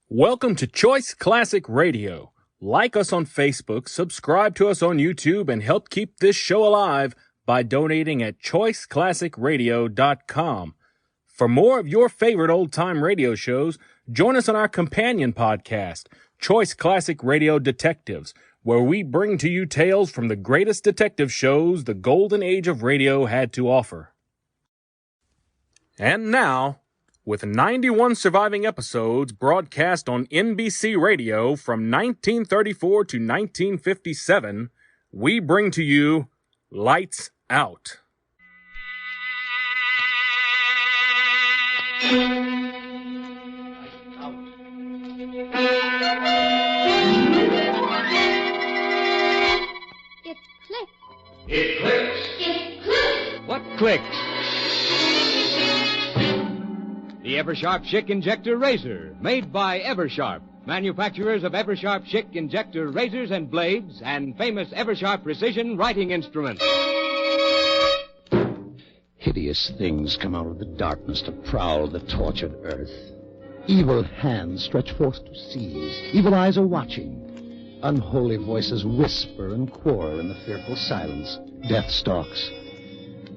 Welcome to Choice Classic Radio. Like us on Facebook, subscribe to us on YouTube, and help keep this show alive by donating at choiceclassicradio.com. For more of your favorite old-time radio shows, join us on our companion podcast, Choice Classic Radio Detectives, where we bring to you tales from the greatest detective shows the golden age of radio had to offer. And now, with 91 surviving episodes broadcast on NBC Radio from 1934 to 1957, we bring to you Lights Out. It clicks. It clicks. It clicks. What clicks? The Eversharp Schick Injector Razor, made by Eversharp, manufacturers of Eversharp Schick Injector Razors and Blades, and famous Eversharp Precision Writing Instruments. Hideous things come out of the darkness to prowl the tortured earth. Evil hands stretch forth to seize. Evil eyes are watching. Unholy voices whisper and quarrel in the fearful silence. Death stalks.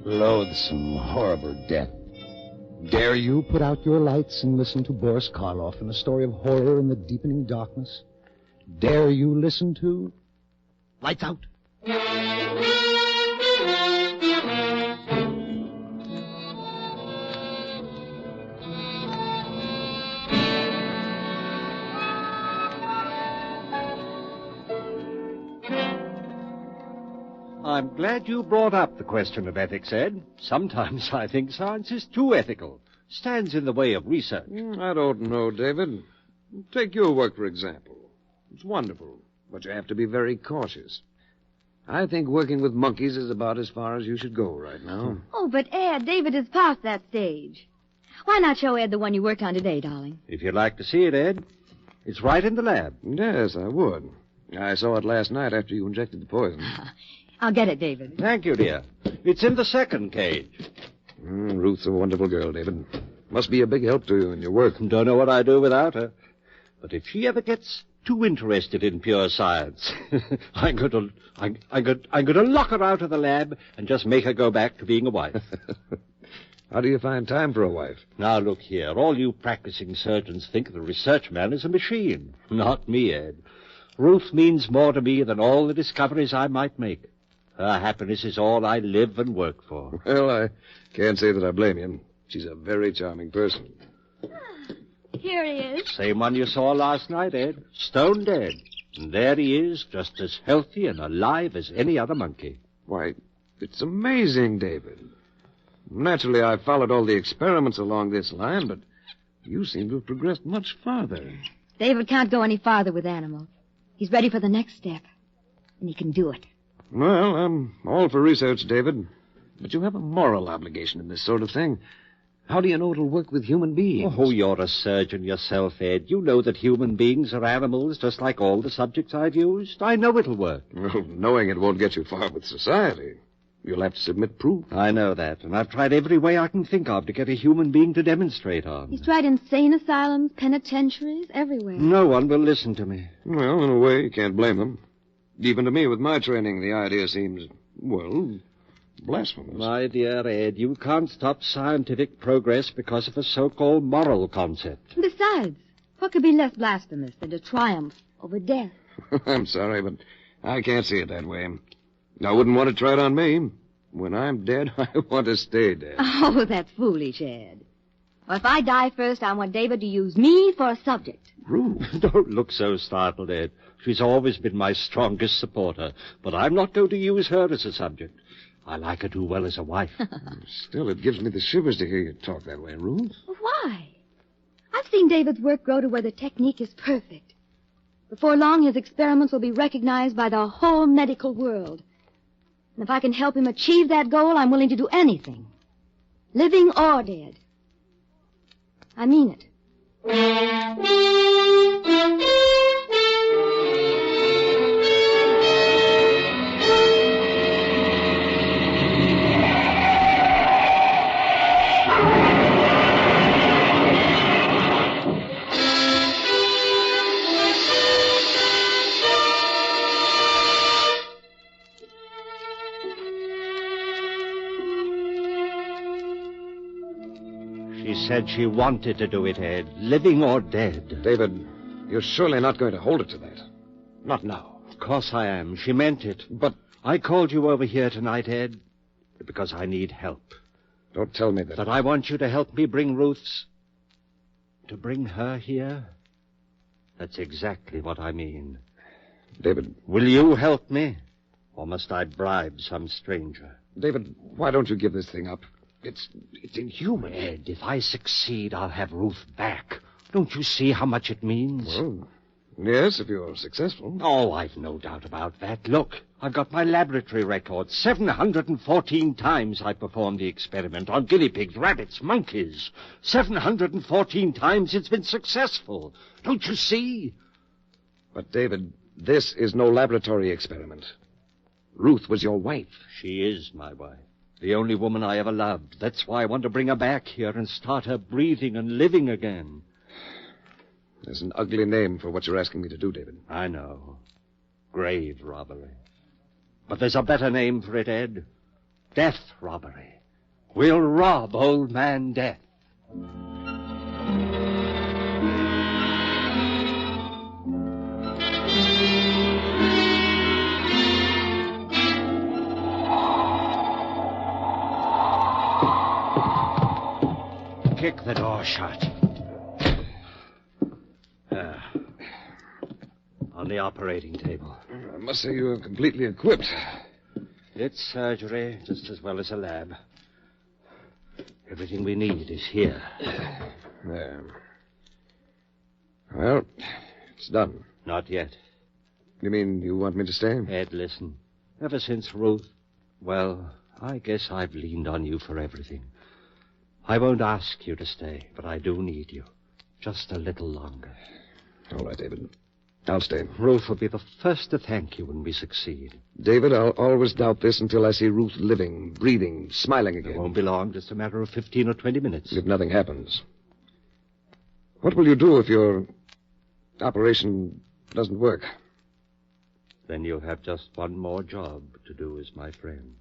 Loathsome, horrible death. Dare you put out your lights and listen to Boris Karloff in a story of horror in the deepening darkness? Dare you listen to Lights Out? I'm glad you brought up the question of ethics, Ed. Sometimes I think science is too ethical. Stands in the way of research. I don't know, David. Take your work, for example. It's wonderful, but you have to be very cautious. I think working with monkeys is about as far as you should go right now. Oh, but Ed, David is past that stage. Why not show Ed the one you worked on today, darling? If you'd like to see it, Ed, it's right in the lab. Yes, I would. I saw it last night after you injected the poison. I'll get it, David. Thank you, dear. It's in the second cage. Ruth's a wonderful girl, David. Must be a big help to you in your work. Don't know what I'd do without her. But if she ever gets too interested in pure science, I'm going to lock her out of the lab and just make her go back to being a wife. How do you find time for a wife? Now, look here. All you practicing surgeons think the research man is a machine. Not me, Ed. Ruth means more to me than all the discoveries I might make. Her happiness is all I live and work for. Well, I can't say that I blame you. She's a very charming person. Here he is. Same one you saw last night, Ed. Stone dead. And there he is, just as healthy and alive as any other monkey. Why, it's amazing, David. Naturally, I've followed all the experiments along this line, but you seem to have progressed much farther. David can't go any farther with animals. He's ready for the next step, and he can do it. Well, I'm all for research, David. But you have a moral obligation in this sort of thing. How do you know it'll work with human beings? Oh, you're a surgeon yourself, Ed. You know that human beings are animals just like all the subjects I've used. I know it'll work. Well, knowing it won't get you far with society. You'll have to submit proof. I know that, and I've tried every way I can think of to get a human being to demonstrate on. He's tried insane asylums, penitentiaries, everywhere. No one will listen to me. Well, in a way, you can't blame them. Even to me, with my training, the idea seems, well, blasphemous. My dear Ed, you can't stop scientific progress because of a so-called moral concept. Besides, what could be less blasphemous than to triumph over death? I'm sorry, but I can't see it that way. I wouldn't want to try it on me. When I'm dead, I want to stay dead. Oh, that's foolish, Ed. Well, if I die first, I want David to use me for a subject. Ruth. Don't look so startled, Ed. She's always been my strongest supporter, but I'm not going to use her as a subject. I like her too well as a wife. Still, it gives me the shivers to hear you talk that way, Ruth. Why? I've seen David's work grow to where the technique is perfect. Before long, his experiments will be recognized by the whole medical world. And if I can help him achieve that goal, I'm willing to do anything. Living or dead. I mean it. said she wanted to do it, Ed. Living or dead. David, you're surely not going to hold her to that. Not now. Of course I am. She meant it. But I called you over here tonight, Ed, because I need help. don't tell me that. That I want you to help me bring Ruth's... To bring her here? That's exactly what I mean. David. Will you help me? Or must I bribe some stranger? David, why don't you give this thing up? It's inhuman. Ed, if I succeed, I'll have Ruth back. Don't you see how much it means? Well, yes, if you're successful. Oh, I've no doubt about that. Look, I've got my laboratory record. 714 times I performed the experiment on guinea pigs, rabbits, monkeys. 714 times it's been successful. Don't you see? But, David, this is no laboratory experiment. Ruth was your wife. She is my wife. The only woman I ever loved. That's why I want to bring her back here and start her breathing and living again. There's an ugly name for what you're asking me to do, David. I know. Grave robbery. But there's a better name for it, Ed. Death robbery. We'll rob old man Death. Kick the door shut. On the operating table. I must say you're completely equipped. It's surgery just as well as a lab. Everything we need is here. There. Well, it's done. Not yet. You mean you want me to stay? Ed, listen. Ever since Ruth... Well, I guess I've leaned on you for everything. I won't ask you to stay, but I do need you. Just a little longer. All right, David. I'll stay. Ruth will be the first to thank you when we succeed. David, I'll always doubt this until I see Ruth living, breathing, smiling again. It won't be long, just a matter of 15 or 20 minutes. If nothing happens. What will you do if your operation doesn't work? Then you'll have just one more job to do as my friend.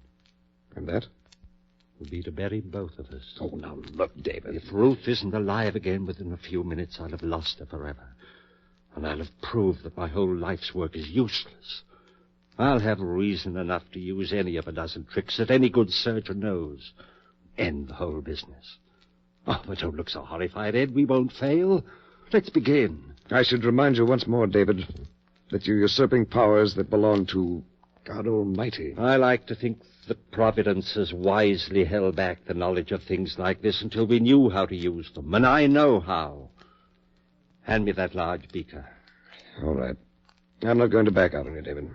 And that? Will be to bury both of us. Oh, now look, David. If Ruth isn't alive again within a few minutes, I'll have lost her forever. And I'll have proved that my whole life's work is useless. I'll have reason enough to use any of a dozen tricks that any good surgeon knows. End the whole business. Oh, but don't look so horrified, Ed. We won't fail. Let's begin. I should remind you once more, David, that you're usurping powers that belong to God Almighty. I like to think that Providence has wisely held back the knowledge of things like this until we knew how to use them, and I know how. Hand me that large beaker. All right. I'm not going to back out on you, David.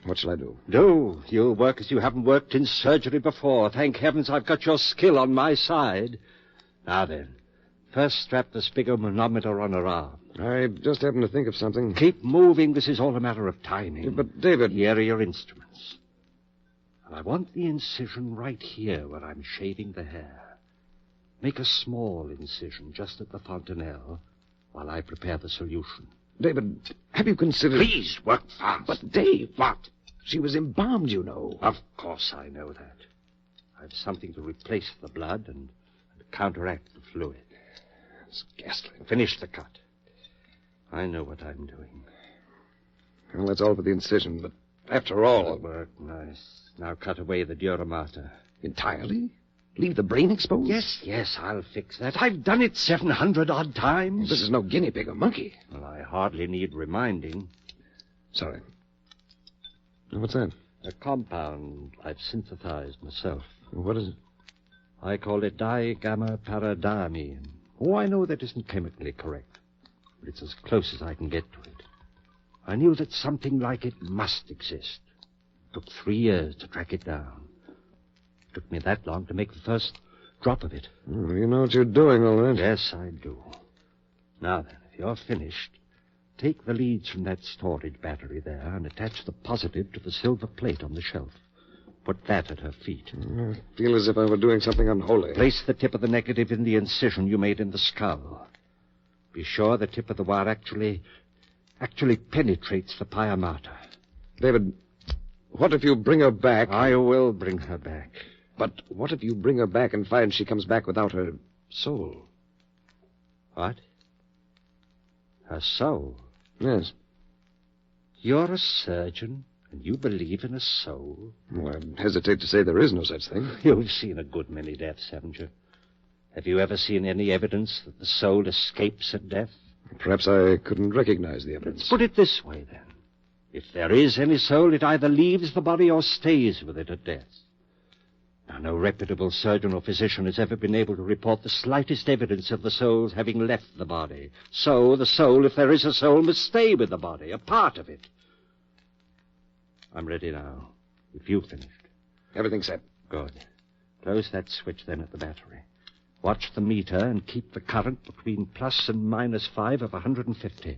What shall I do? Do. You'll work as you haven't worked in surgery before. Thank heavens I've got your skill on my side. Now then, first strap the sphygmomanometer on her arm. I just happened to think of something. Keep moving. This is all a matter of timing. But, David... Here are your instruments. And I want the incision right here where I'm shaving the hair. Make a small incision just at the fontanelle while I prepare the solution. David, have you considered... Please, work fast. But, Dave... What? She was embalmed, you know. Of course I know that. I've something to replace the blood and counteract the fluid. It's ghastly. Finish the cut. I know what I'm doing. Well, that's all for the incision, but after all... Good work, nice. Now cut away the dura mater. Entirely? Leave the brain exposed? Yes, I'll fix that. I've done it 700-odd times. This is no guinea pig or monkey. Well, I hardly need reminding. Sorry. What's that? A compound I've synthesized myself. What is it? I call it digamma-paradamine. Oh, I know that isn't chemically correct, but it's as close as I can get to it. I knew that something like it must exist. It took 3 years to track it down. It took me that long to make the first drop of it. Oh, you know what you're doing, all right. Yes, I do. Now then, if you're finished, take the leads from that storage battery there and attach the positive to the silver plate on the shelf. Put that at her feet. I feel as if I were doing something unholy. Place the tip of the negative in the incision you made in the skull. Be sure the tip of the wire actually penetrates the pia mater. David, what if you bring her back? I will bring her back. But what if you bring her back and find she comes back without her Soul. What? A soul? Yes. You're a surgeon, and you believe in a soul? Well, I hesitate to say there is no such thing. You've seen a good many deaths, haven't you? Have you ever seen any evidence that the soul escapes at death? Perhaps I couldn't recognize the Let's evidence. put it this way, then. If there is any soul, it either leaves the body or stays with it at death. Now, no reputable surgeon or physician has ever been able to report the slightest evidence of the soul's having left the body. So, the soul, if there is a soul, must stay with the body, a part of it. I'm ready now, if you've finished. Everything's set. Good. Close that switch, then, at the battery. Watch the meter and keep the current between plus and minus 5 of 150.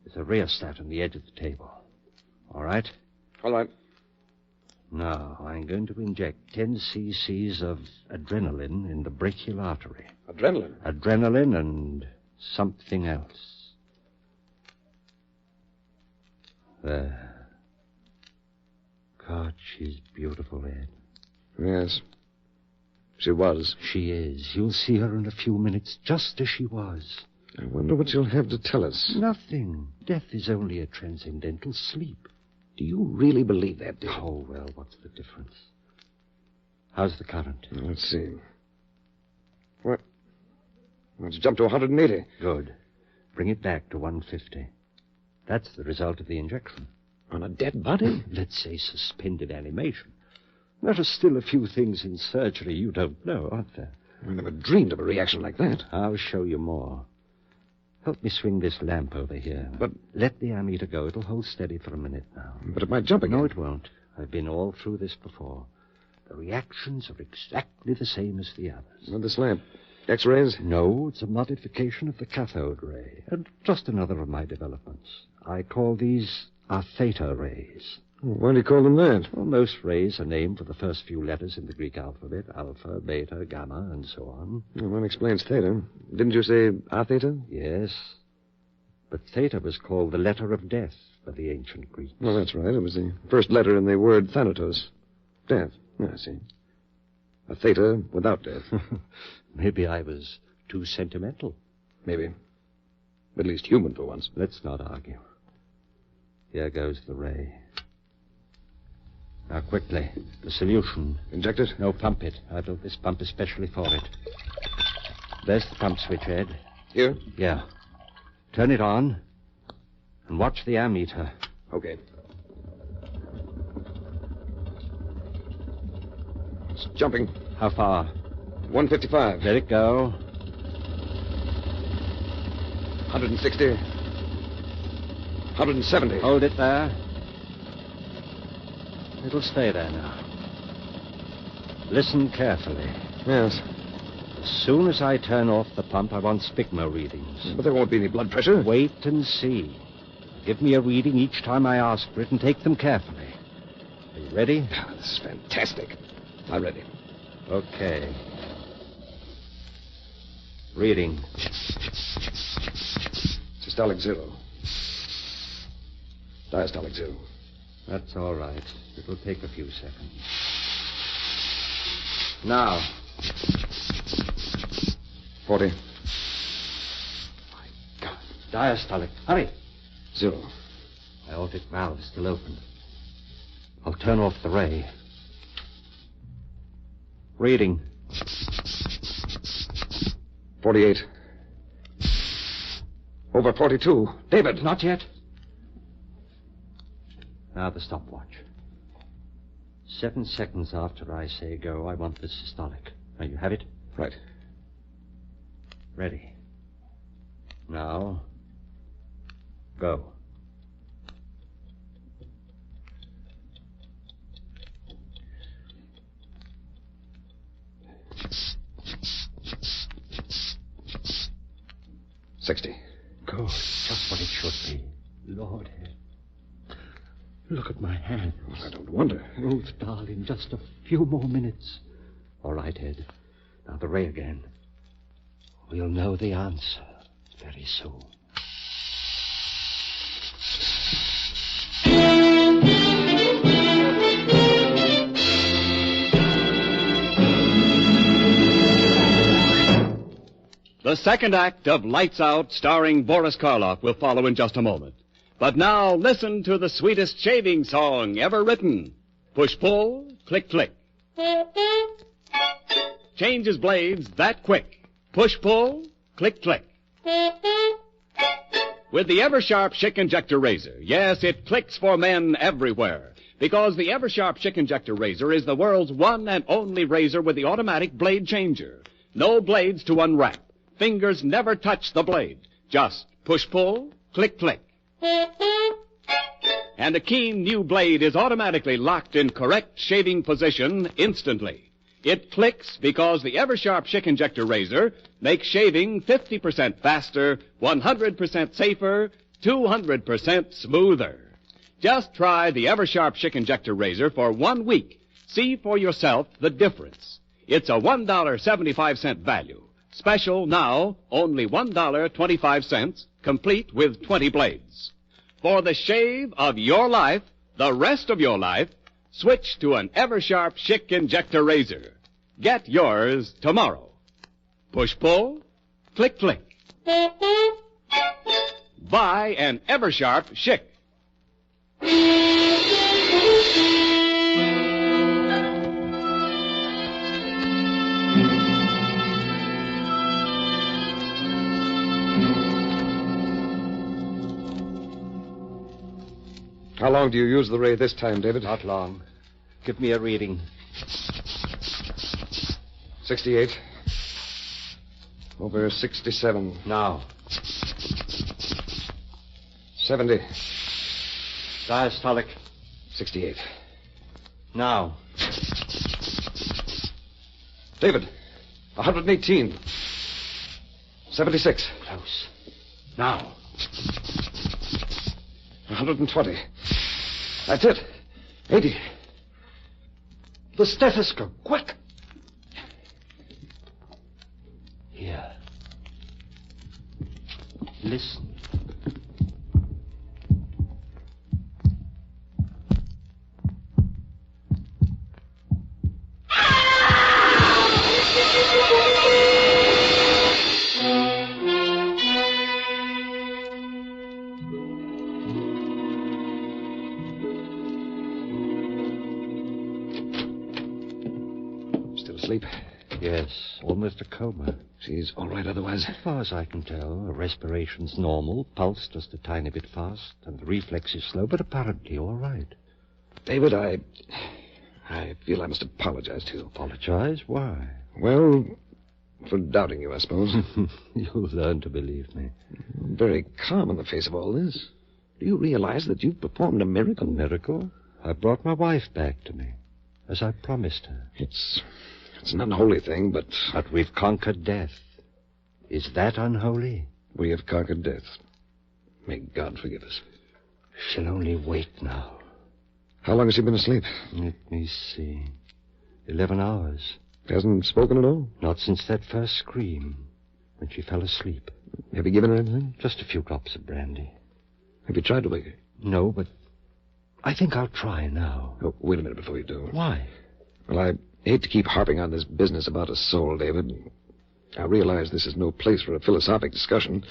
There's a rheostat on the edge of the table. All right? All right. Now, I'm going to inject 10 cc's of adrenaline in the brachial artery. Adrenaline? Adrenaline and something else. There. God, she's beautiful, Ed. Yes. She was. She is. You'll see her in a few minutes, just as she was. I wonder what she'll have to tell us. Nothing. Death is only a transcendental sleep. Do you really believe that, Dick? Oh, well, what's the difference? How's the current? Let's see. What? Well, it's jumped to 180. Good. Bring it back to 150. That's the result of the injection. On a dead body? Let's say suspended animation. There are still a few things in surgery you don't know, aren't there? I never dreamed of a reaction like that. I'll show you more. Help me swing this lamp over here. But... Let the ammeter go. It'll hold steady for a minute now. But it might jump again. No, it won't. I've been all through this before. The reactions are exactly the same as the others. What this lamp? X-rays? No, it's a modification of the cathode ray. And just another of my developments. I call these our theta rays. Why do you call them that? Well, most rays are named for the first few letters in the Greek alphabet. Alpha, beta, gamma, and so on. Well, that explains theta. Didn't you say a theta? Yes. But theta was called the letter of death by the ancient Greeks. Well, that's right. It was the first letter in the word thanatos. Death. I see. A theta without death. Maybe I was too sentimental. Maybe. At least human for once. Let's not argue. Here goes the ray. Now, quickly. The solution. Inject it? No, pump it. I built this pump especially for it. There's the pump switch, Ed. Here? Yeah. Turn it on. And watch the ammeter. Okay. It's jumping. How far? 155. Let it go. 160. 170. Hold it there. It'll stay there now. Listen carefully. Yes. As soon as I turn off the pump, I want spigma readings. But there won't be any blood pressure. Wait and see. Give me a reading each time I ask for it and take them carefully. Are you ready? This is fantastic. I'm ready. Okay. Reading. Systolic 0. Diastolic 0. That's all right. It'll take a few seconds. Now. 40. My God. Diastolic. Hurry. 0. Aortic valve is still open. I'll turn off the ray. Reading. 48. Over 42. David. Not yet. Now the stopwatch. 7 seconds after I say go, I want the systolic. Now you have it? Right. Ready. Now, go. $60. Good. Just what it should be. Lord, look at my hand. Well, I don't wonder. Ruth, darling, just a few more minutes. All right, Ed. Now the ray again. We'll know the answer very soon. The second act of Lights Out, starring Boris Karloff, will follow in just a moment. But now, listen to the sweetest shaving song ever written. Push-pull, click-click. Changes blades that quick. Push-pull, click-click. With the Eversharp Schick Injector Razor, yes, it clicks for men everywhere. Because the Eversharp Schick Injector Razor is the world's one and only razor with the automatic blade changer. No blades to unwrap. Fingers never touch the blade. Just push-pull, click-click. And a keen new blade is automatically locked in correct shaving position instantly. It clicks because the Eversharp Schick Injector Razor makes shaving 50% faster, 100% safer, 200% smoother. Just try the Eversharp Schick Injector Razor for 1 week. See for yourself the difference. It's a $1.75 value. Special now, only $1.25, complete with 20 blades. For the shave of your life, the rest of your life, switch to an Eversharp Schick Injector Razor. Get yours tomorrow. Push-pull, click-click. Buy an Eversharp Schick. How long do you use the ray this time, David? Not long. Give me a reading. 68. Over 67. Now. 70. Diastolic. 68. Now. David, 118. 76. Close. Now. 120. That's it. 80. The stethoscope. Quick. Here. Listen. Still asleep? Yes, almost a coma. She's all right otherwise? As far as I can tell, her respiration's normal, pulse just a tiny bit fast, and the reflex is slow, but apparently all right. David, I feel I must apologize to you. Apologize? Why? Well, for doubting you, I suppose. You'll learn to believe me. I'm very calm in the face of all this. Do you realize that you've performed a miracle? A miracle? I brought my wife back to me, as I promised her. It's an unholy thing, but... But we've conquered death. Is that unholy? We have conquered death. May God forgive us. She'll only wait now. How long has she been asleep? Let me see. 11 hours. Hasn't spoken at all? Not since that first scream, when she fell asleep. Have you given her anything? Just a few drops of brandy. Have you tried to wake her? No, but I think I'll try now. Oh, wait a minute before you do. Why? Well, I hate to keep harping on this business about a soul, David. I realize this is no place for a philosophic discussion,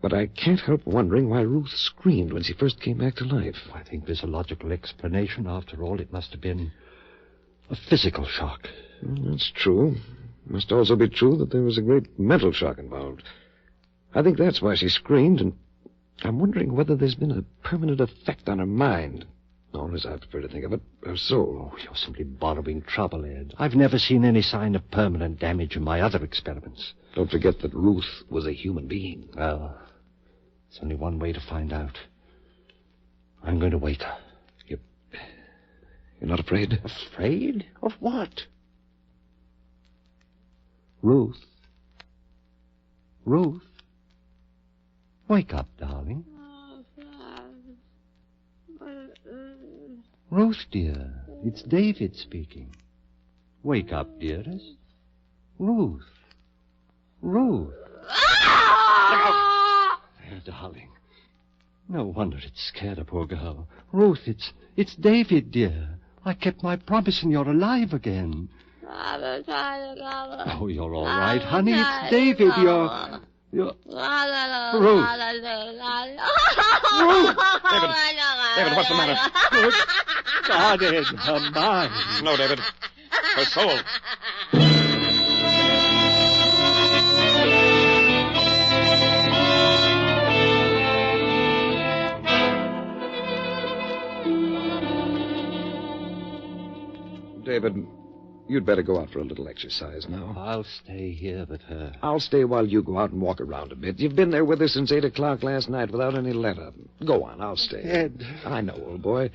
but I can't help wondering why Ruth screamed when she first came back to life. I think there's a logical explanation. After all, it must have been a physical shock. Well, that's true. It must also be true that there was a great mental shock involved. I think that's why she screamed, and I'm wondering whether there's been a permanent effect on her mind. Or, as I prefer to think of it, her soul. Oh, you're simply borrowing trouble, Ed. I've never seen any sign of permanent damage in my other experiments. Don't forget that Ruth was a human being. Well, there's only one way to find out. I'm going to wake her. You're not afraid? Afraid? Of what? Ruth. Ruth. Wake up, darling. Ruth, dear, it's David speaking. Wake up, dearest. Ruth. Ruth. There, darling. No wonder it scared a poor girl. Ruth, it's David, dear. I kept my promise and you're alive again. Oh, you're all right, honey. It's David. You're... Ruth. Ruth. David, what's the matter? God in her mind. No, David. Her soul. David, you'd better go out for a little exercise now. I'll stay here with her. I'll stay while you go out and walk around a bit. You've been there with her since 8 o'clock last night without any letter. Go on, I'll stay. Ed. I know, old boy.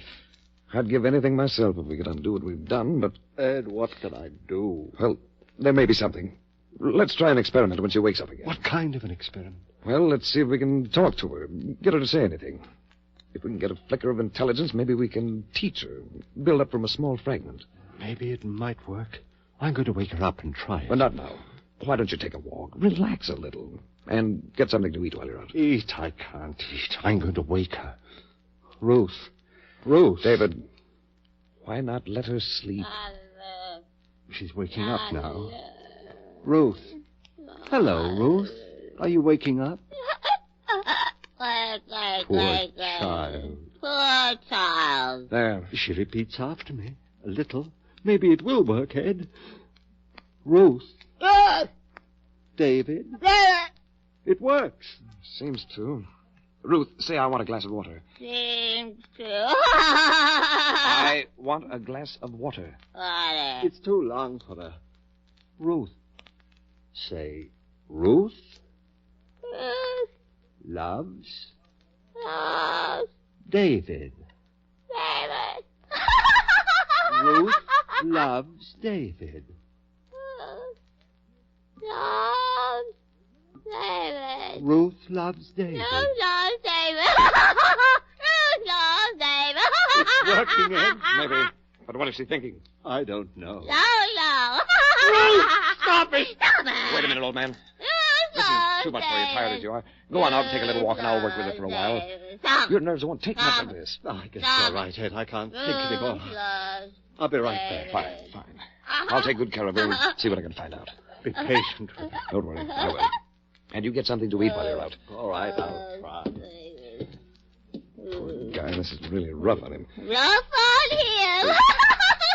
I'd give anything myself if we could undo what we've done, but... Ed, what can I do? Well, there may be something. Let's try an experiment when she wakes up again. What kind of an experiment? Well, let's see if we can talk to her, get her to say anything. If we can get a flicker of intelligence, maybe we can teach her, build up from a small fragment. Maybe it might work. I'm going to wake her up and try it. But not now. Why don't you take a walk? Relax a little. And get something to eat while you're out. Eat? I can't eat. I'm going to wake her. Ruth. Ruth. David, why not let her sleep? She's waking up now. Ruth. Hello, Ruth. Are you waking up? Poor child. Poor child. There. She repeats after me. A little. Maybe it will work, Ed. Ruth. David. It works. Seems to. Ruth, say I want a glass of water. Seems to. I want a glass of water. It's too long for her. Ruth. Say, Ruth loves David. Ruth loves David. Ruth loves David. It's working, Ed. Maybe. But what is she thinking? I don't know. Ruth, stop it! Wait a minute, old man. This is too much for you, tired as you are. Go on out and take a little walk, and I'll work with her for a while. Your nerves won't take much of this. I guess you're right, Ed. I can't think anymore. I'll be right back. Fine. I'll take good care of her and see what I can find out. Be patient with her. Don't worry, I will. And you get something to eat while you're out. All right, I'll try. Poor guy, this is really rough on him. Rough on him.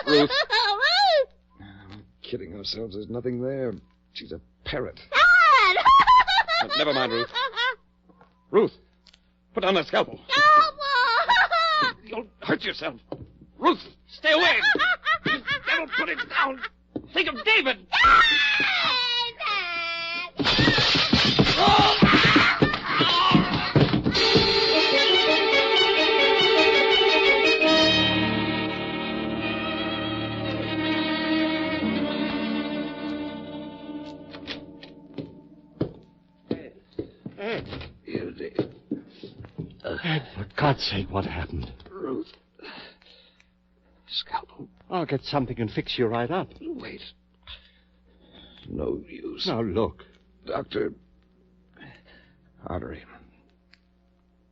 Ruth. Ruth. We're kidding ourselves. There's nothing there. She's a parrot. Dad. Never mind, Ruth. Ruth, put down that scalpel. Scalpel. You'll hurt yourself. Ruth, stay away. Don't put it down. Think of David. Ed, for God's sake, what happened? Ruth. Scalpel. I'll get something and fix you right up. Wait. No use. Now, look. Doctor. Artery.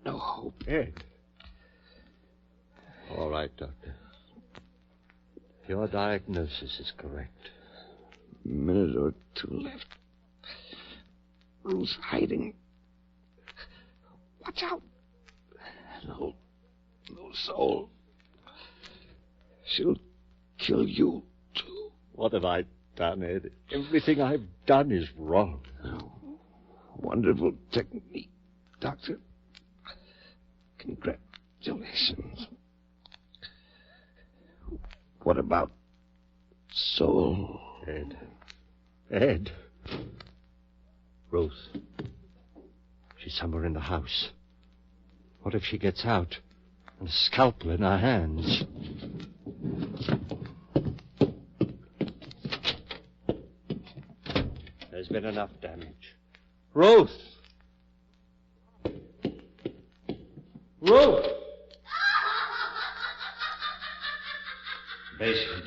No hope. Ed. All right, Doctor. Your diagnosis is correct. A minute or two left. Ruth's hiding. Watch out. No soul. She'll kill you, too. What have I done, Ed? Everything I've done is wrong. Oh, wonderful technique, Doctor. Congratulations. What about soul? Ed. Ruth. She's somewhere in the house. What if she gets out and a scalpel in her hands? There's been enough damage. Ruth! Ruth! Basement.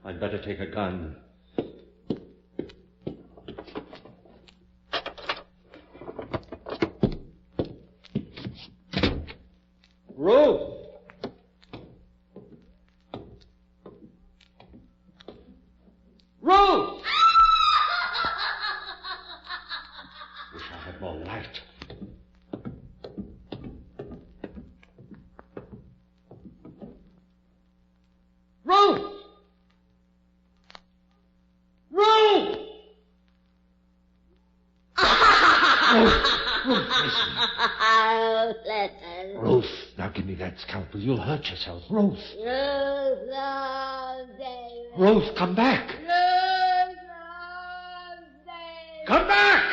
I'd better take a gun. Ruth! Listen. Ruth, now give me that scalpel. You'll hurt yourself. Ruth. David. Ruth, come back. Come back!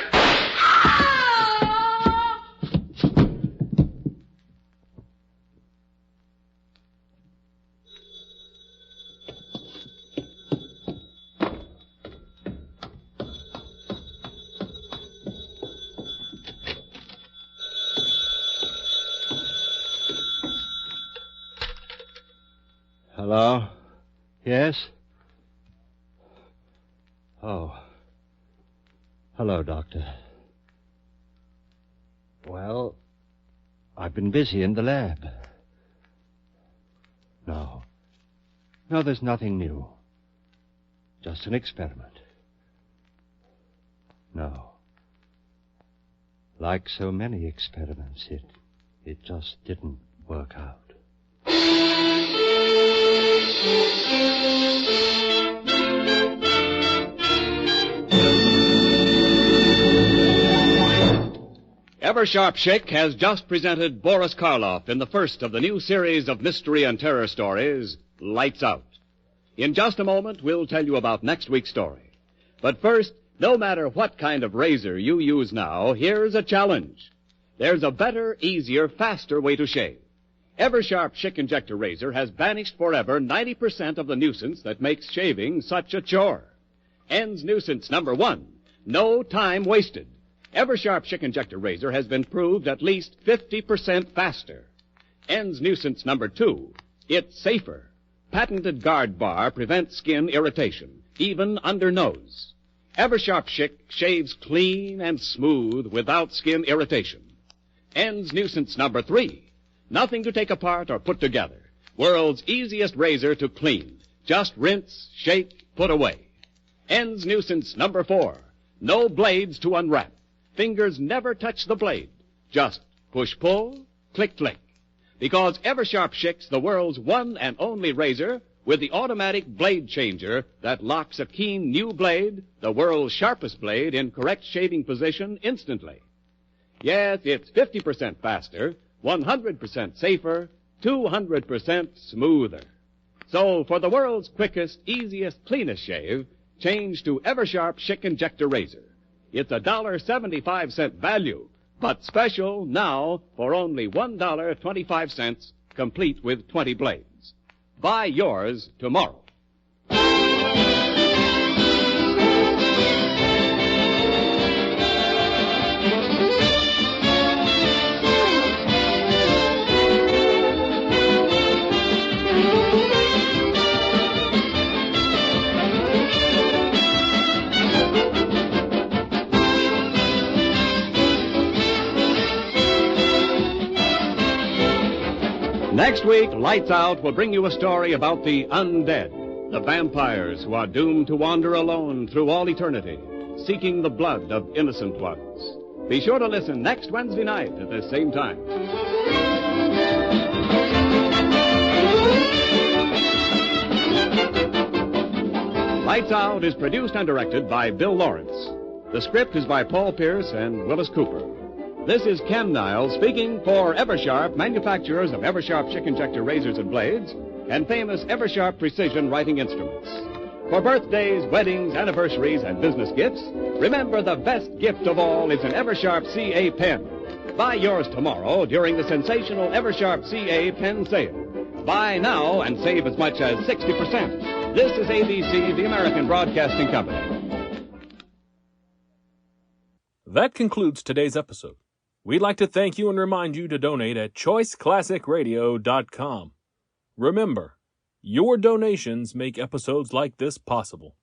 Hello? Yes? Oh. Hello, Doctor. Well, I've been busy in the lab. No, there's nothing new. Just an experiment. No. Like so many experiments, it just didn't work out. Eversharp Schick has just presented Boris Karloff in the first of the new series of mystery and terror stories, Lights Out. In just a moment, we'll tell you about next week's story. But first, no matter what kind of razor you use now, here's a challenge. There's a better, easier, faster way to shave. Eversharp Schick Injector Razor has banished forever 90% of the nuisance that makes shaving such a chore. Ends nuisance number 1, no time wasted. Eversharp Schick Injector Razor has been proved at least 50% faster. Ends nuisance number 2, it's safer. Patented guard bar prevents skin irritation, even under nose. Eversharp Schick shaves clean and smooth without skin irritation. Ends nuisance number 3, nothing to take apart or put together. World's easiest razor to clean. Just rinse, shake, put away. Ends nuisance number 4, no blades to unwrap. Fingers never touch the blade. Just push-pull, click-click. Because Eversharp Schick's the world's one and only razor with the automatic blade changer that locks a keen new blade, the world's sharpest blade, in correct shaving position instantly. Yes, it's 50% faster, 100% safer, 200% smoother. So for the world's quickest, easiest, cleanest shave, change to Eversharp Schick Injector Razor. It's $1.75 value, but special now for only $1.25, complete with 20 blades. Buy yours tomorrow. Next week, Lights Out will bring you a story about the undead, the vampires who are doomed to wander alone through all eternity, seeking the blood of innocent ones. Be sure to listen next Wednesday night at this same time. Lights Out is produced and directed by Bill Lawrence. The script is by Paul Pierce and Willis Cooper. This is Ken Niles speaking for Eversharp, manufacturers of Eversharp Schick Injector razors and blades, and famous Eversharp precision writing instruments. For birthdays, weddings, anniversaries, and business gifts, remember the best gift of all is an Eversharp CA pen. Buy yours tomorrow during the sensational Eversharp CA pen sale. Buy now and save as much as 60%. This is ABC, the American Broadcasting Company. That concludes today's episode. We'd like to thank you and remind you to donate at choiceclassicradio.com. Remember, your donations make episodes like this possible.